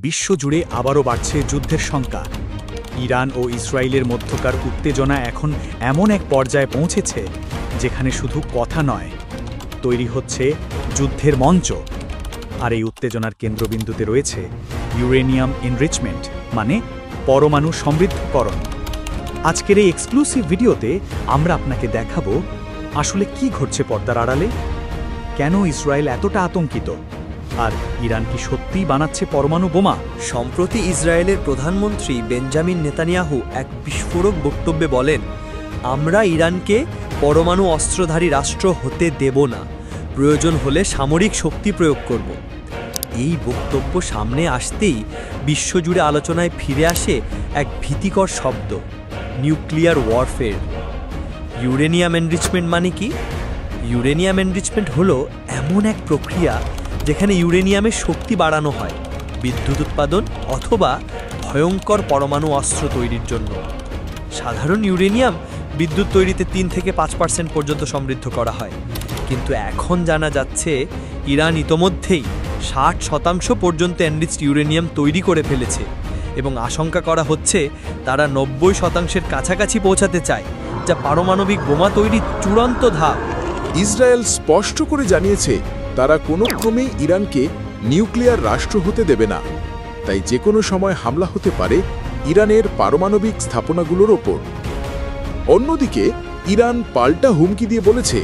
বিশ্বজুড়ে আবারও বাড়ছে যুদ্ধের শঙ্কা। ইরান ও ইসরায়েলের মধ্যকার উত্তেজনা এখন এমন এক পর্যায়ে পৌঁছেছে যেখানে শুধু কথা নয়, তৈরি হচ্ছে যুদ্ধের মঞ্চ। আর এই উত্তেজনার কেন্দ্রবিন্দুতে রয়েছে ইউরেনিয়াম এনরিচমেন্ট, মানে পরমাণু সমৃদ্ধকরণ। আজকের এই এক্সক্লুসিভ ভিডিওতে আমরা আপনাকে দেখাবো আসলে কি ঘটছে পর্দার আড়ালে, কেন ইসরায়েল এতটা আতঙ্কিত, আর ইরান কি সত্যিই বানাচ্ছে পরমাণু বোমা। সম্প্রতি ইসরায়েলের প্রধানমন্ত্রী বেঞ্জামিন নেতানিয়াহু এক বিস্ফোরক বক্তব্যে বলেন, আমরা ইরানকে পরমাণু অস্ত্রধারী রাষ্ট্র হতে দেব না, প্রয়োজন হলে সামরিক শক্তি প্রয়োগ করব। এই বক্তব্য সামনে আসতেই বিশ্বজুড়ে আলোচনায় ফিরে আসে এক ভীতিকর শব্দ, নিউক্লিয়ার ওয়ারফেয়ার। ইউরেনিয়াম এনরিচমেন্ট মানে কি? ইউরেনিয়াম এনরিচমেন্ট হলো এমন এক প্রক্রিয়া যেখানে ইউরেনিয়ামের শক্তি বাড়ানো হয় বিদ্যুৎ উৎপাদন অথবা ভয়ঙ্কর পরমাণু অস্ত্র তৈরির জন্য। সাধারণ ইউরেনিয়াম বিদ্যুৎ তৈরিতে 3 থেকে 5% পর্যন্ত সমৃদ্ধ করা হয়, কিন্তু এখন জানা যাচ্ছে ইরান ইতোমধ্যেই 60% পর্যন্ত এনরিচড ইউরেনিয়াম তৈরি করে ফেলেছে এবং আশঙ্কা করা হচ্ছে তারা 90% কাছাকাছি পৌঁছাতে চায়, যা পারমাণবিক বোমা তৈরির চূড়ান্ত ধাপ। ইসরায়েল স্পষ্ট করে জানিয়েছে তারা কোনো ক্রমেই ইরানকে নিউক্লিয়ার রাষ্ট্র হতে দেবে না, তাই যে কোনো সময় হামলা হতে পারে ইরানের পারমাণবিক স্থাপনাগুলোর ওপর। অন্যদিকে ইরান পাল্টা হুমকি দিয়ে বলেছে,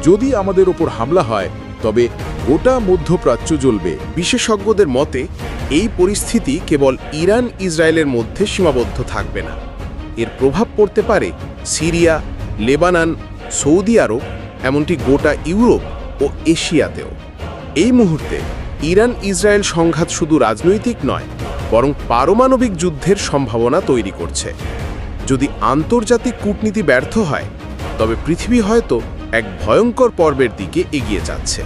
যদি আমাদের ওপর হামলা হয় তবে গোটা মধ্যপ্রাচ্য জ্বলবে। বিশেষজ্ঞদের মতে এই পরিস্থিতি কেবল ইরান ইসরায়েলের মধ্যে সীমাবদ্ধ থাকবে না, এর প্রভাব পড়তে পারে সিরিয়া, লেবানন, সৌদি আরব, এমনকি গোটা ইউরোপ ও এশিয়াতেও। এই মুহূর্তে ইরান ইসরায়েল সংঘাত শুধু রাজনৈতিক নয়, বরং পারমাণবিক যুদ্ধের সম্ভাবনা তৈরি করছে। যদি আন্তর্জাতিক কূটনীতি ব্যর্থ হয়, তবে পৃথিবী হয়তো এক ভয়ঙ্কর পর্বের দিকে এগিয়ে যাচ্ছে।